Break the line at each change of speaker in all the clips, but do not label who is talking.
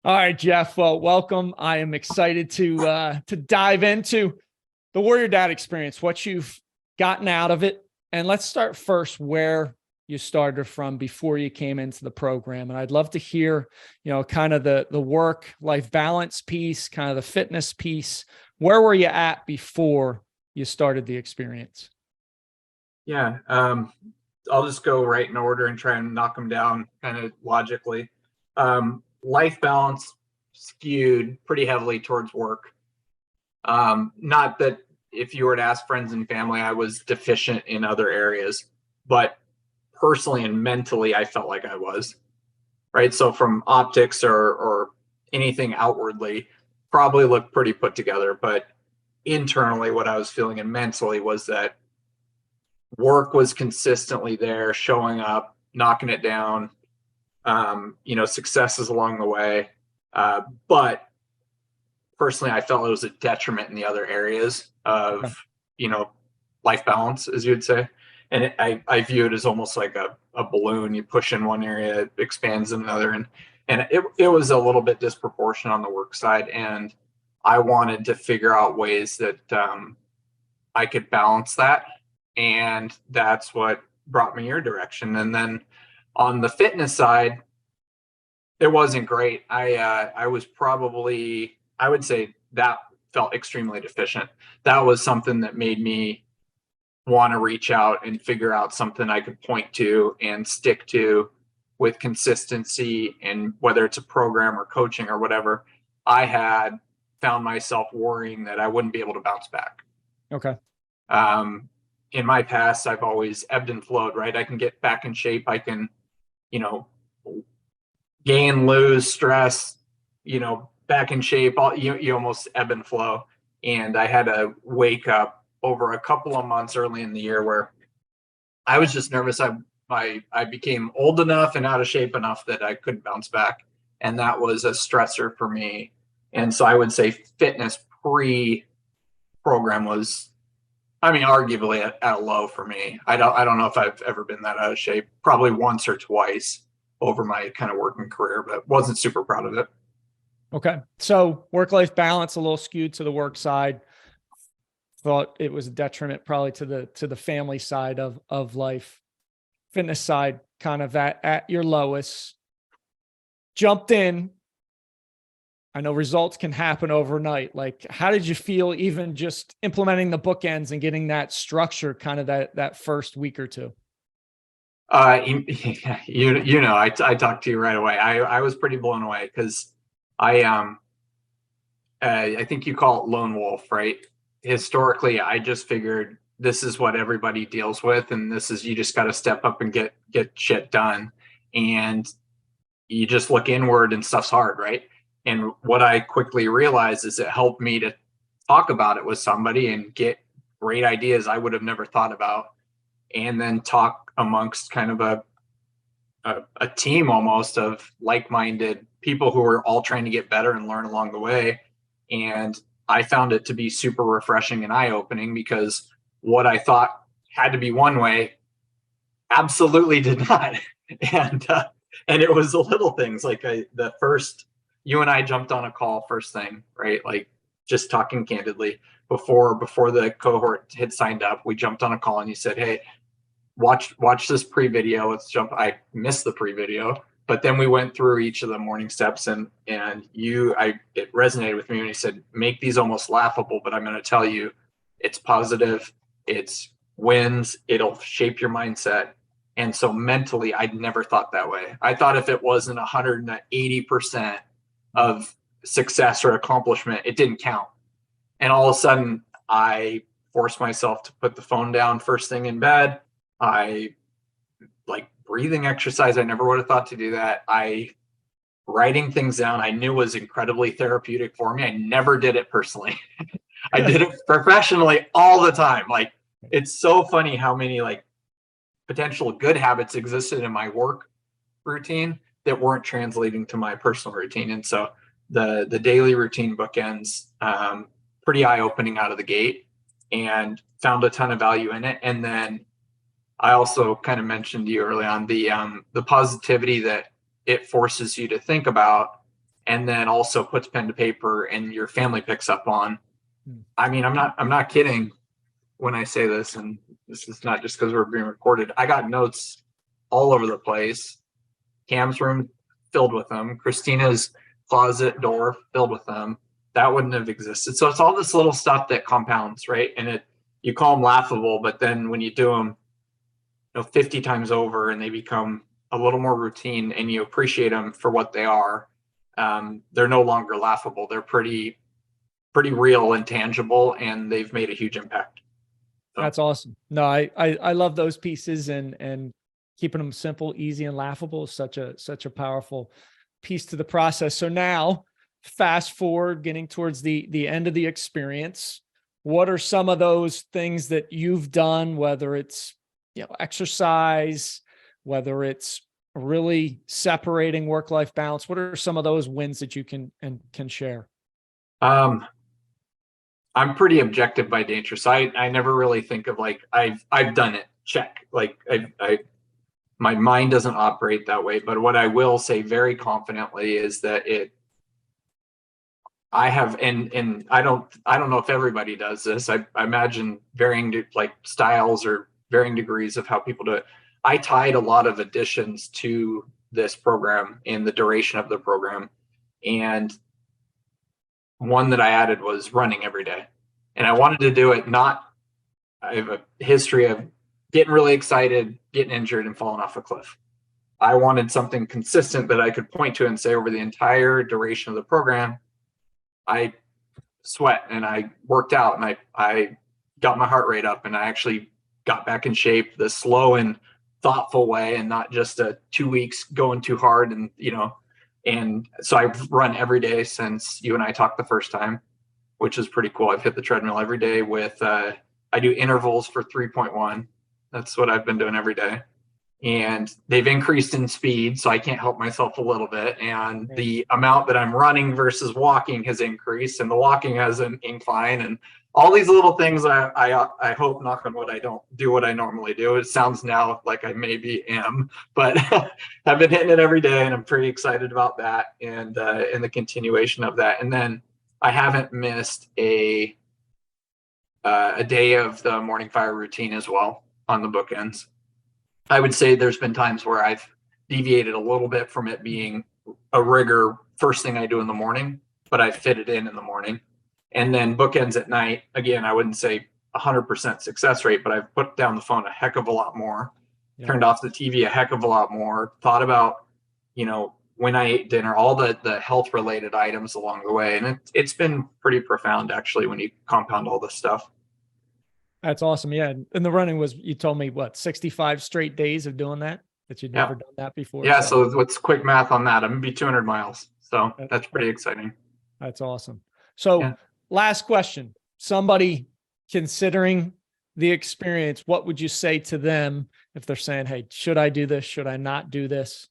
All right, Jeff. Well, welcome. I am excited to dive into the Warrior Dad experience, what you've gotten out of it. And let's start first where you started from before you came into the program. And I'd love to hear, kind of the work-life balance piece, kind of the fitness piece. Where were you at before you started the experience?
Yeah, I'll just go right in order and try and knock them down kind of logically. Life balance skewed pretty heavily towards work. Not that if you were to ask friends and family, I was deficient in other areas, but personally and mentally, I felt like I was, right? So from optics or anything outwardly, probably looked pretty put together, but internally, what I was feeling and mentally was that work was consistently there, showing up, knocking it down, successes along the way. But personally, I felt it was a detriment in the other areas of, life balance, as you would say. And I view it as almost like a balloon. You push in one area, it expands in another. And it was a little bit disproportionate on the work side. And I wanted to figure out ways that I could balance that. And that's what brought me your direction. And then on the fitness side, it wasn't great. I was probably, I would say that felt extremely deficient. That was something that made me want to reach out and figure out something I could point to and stick to with consistency. And whether it's a program or coaching or whatever, I had found myself worrying that I wouldn't be able to bounce back.
Okay.
In my past, I've always ebbed and flowed, right? I can get back in shape. I can, gain, lose, stress, back in shape. You almost ebb and flow. And I had to wake up over a couple of months early in the year where I was just nervous. I became old enough and out of shape enough that I couldn't bounce back. And that was a stressor for me. And so I would say fitness pre-program was, arguably at a low for me. I don't know if I've ever been that out of shape. Probably once or twice over my kind of working career, but wasn't super proud of it.
Okay. So work-life balance, a little skewed to the work side. Thought it was a detriment probably to the family side of life. Fitness side, kind of at your lowest. Jumped in. I know results can happen overnight. Like, how did you feel even just implementing the bookends and getting that structure kind of that first week or two?
I talked to you right away. I was pretty blown away because I think you call it lone wolf, right? Historically, I just figured this is what everybody deals with, and this is, you just got to step up and get shit done, and you just look inward and stuff's hard, right? And what I quickly realized is it helped me to talk about it with somebody and get great ideas I would have never thought about, and then talk amongst kind of a team almost of like-minded people who are all trying to get better and learn along the way. And I found it to be super refreshing and eye-opening, because what I thought had to be one way absolutely did not. And it was the little things like the first, you and I jumped on a call first thing, right? Like just talking candidly before the cohort had signed up, we jumped on a call and you said, hey, watch this pre-video. Let's jump. I missed the pre-video, but then we went through each of the morning steps, and it resonated with me when you said, make these almost laughable, but I'm going to tell you, it's positive, it's wins, it'll shape your mindset. And so mentally, I'd never thought that way. I thought if it wasn't 180% of success or accomplishment, it didn't count. And all of a sudden, I forced myself to put the phone down first thing in bed. I like breathing exercise. I never would have thought to do that. Writing things down, I knew was incredibly therapeutic for me. I never did it personally. I did it professionally all the time. Like, it's so funny how many like potential good habits existed in my work routine that weren't translating to my personal routine. And so the daily routine bookends, pretty eye-opening out of the gate, and found a ton of value in it. And then I also kind of mentioned to you early on the positivity that it forces you to think about and then also puts pen to paper and your family picks up on.
Hmm.
I mean, I'm not kidding when I say this, and this is not just because we're being recorded. I got notes all over the place. Cam's room filled with them. Christina's closet door filled with them. That wouldn't have existed. So it's all this little stuff that compounds, right? And you call them laughable, but then when you do them, 50 times over, and they become a little more routine, and you appreciate them for what they are, they're no longer laughable. They're pretty real and tangible, and they've made a huge impact. So.
That's awesome. No, I love those pieces, and keeping them simple, easy, and laughable is such a powerful piece to the process. So now, fast forward, getting towards the end of the experience, what are some of those things that you've done, whether it's exercise, whether it's really separating work-life balance? What are some of those wins that you can share?
I'm pretty objective by nature, so I never really think of like I've done it. Check. Like my mind doesn't operate that way. But what I will say very confidently is that I have, and I don't know if everybody does this. I imagine varying like styles or varying degrees of how people do it. I tied a lot of additions to this program in the duration of the program, and one that I added was running every day. And I wanted to do it not, I have a history of getting really excited, getting injured, and falling off a cliff. I wanted something consistent that I could point to and say over the entire duration of the program, I sweat and I worked out and I got my heart rate up and I actually got back in shape the slow and thoughtful way, and not just a 2 weeks going too hard. And so I've run every day since you and I talked the first time, which is pretty cool. I've hit the treadmill every day with, I do intervals for 3.1. That's what I've been doing every day. And they've increased in speed, so I can't help myself a little bit. And the amount that I'm running versus walking has increased, and the walking has an incline, and all these little things. I hope, knock on wood, I don't do what I normally do. It sounds now like I maybe am, but I've been hitting it every day, and I'm pretty excited about that, and the continuation of that. And then I haven't missed a day of the morning fire routine as well on the bookends. I would say there's been times where I've deviated a little bit from it being a rigor first thing I do in the morning, but I fit it in the morning. And then bookends at night, again, I wouldn't say 100% success rate, but I've put down the phone a heck of a lot more, turned off the TV a heck of a lot more, thought about, when I ate dinner, all the health related items along the way. And it's been pretty profound, actually, when you compound all this stuff.
That's awesome. Yeah. And the running was, you told me, what, 65 straight days of doing that you'd never done that before.
Yeah. So what's quick math on that? I'm gonna be 200 miles. So that's pretty exciting.
That's awesome. So last question, somebody considering the experience, what would you say to them if they're saying, hey, should I do this? Should I not do this?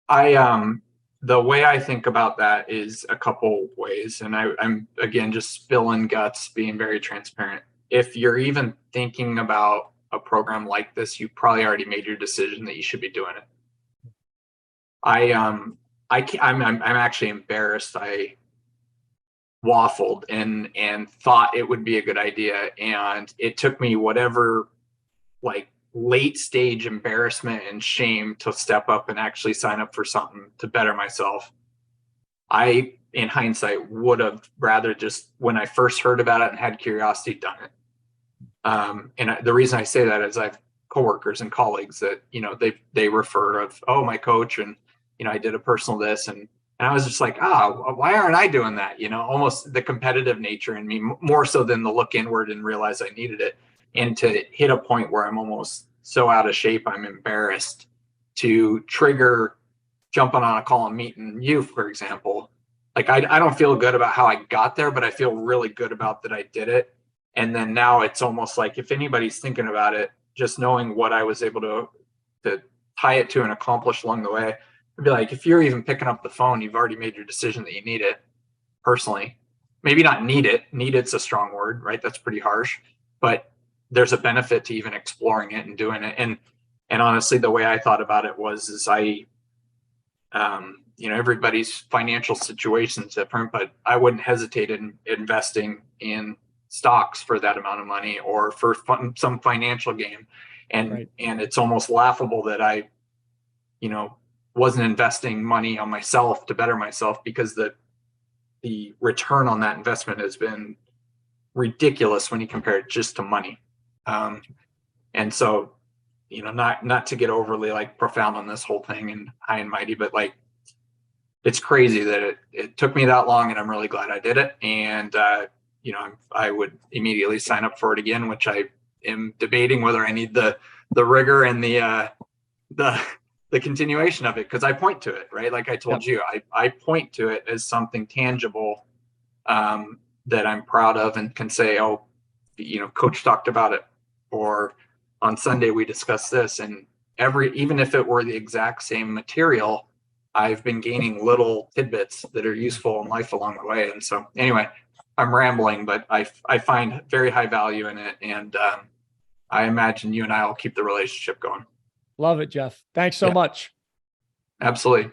The way I think about that is a couple ways. And I'm again, just spilling guts, being very transparent. If you're even thinking about a program like this, you probably already made your decision that you should be doing it. I'm actually embarrassed. I waffled and thought it would be a good idea, and it took me whatever like late stage embarrassment and shame to step up and actually sign up for something to better myself. I, in hindsight, would have rather just, when I first heard about it and had curiosity, done it. And the reason I say that is I have coworkers and colleagues that, they refer of, oh, my coach, and, I did a personal this, and I was just like, why aren't I doing that? Almost the competitive nature in me, more so than the look inward and realize I needed it. And to hit a point where I'm almost so out of shape, I'm embarrassed to trigger jumping on a call and meeting you, for example. Like, I don't feel good about how I got there, but I feel really good about that I did it. And then now it's almost like, if anybody's thinking about it, just knowing what I was able to tie it to and accomplish along the way, I'd be like, if you're even picking up the phone, you've already made your decision that you need it. Personally, maybe not need it. Need it's a strong word, right? That's pretty harsh, but there's a benefit to even exploring it and doing it. And honestly, the way I thought about it was, everybody's financial situation is different, but I wouldn't hesitate in investing in stocks for that amount of money or for some financial gain. And it's almost laughable that I, wasn't investing money on myself to better myself, because the return on that investment has been ridiculous when you compare it just to money. And so, not to get overly like profound on this whole thing and high and mighty, but like, it's crazy that it took me that long, and I'm really glad I did it. And, I would immediately sign up for it again, which I am debating whether I need the rigor and the continuation of it. Cause I point to it, right? Like I told you, I point to it as something tangible, that I'm proud of and can say, oh, coach talked about it, or on Sunday we discussed this. And even if it were the exact same material, I've been gaining little tidbits that are useful in life along the way. And so anyway, I'm rambling, but I find very high value in it. And I imagine you and I will keep the relationship going.
Love it, Jeff. Thanks so much.
Absolutely.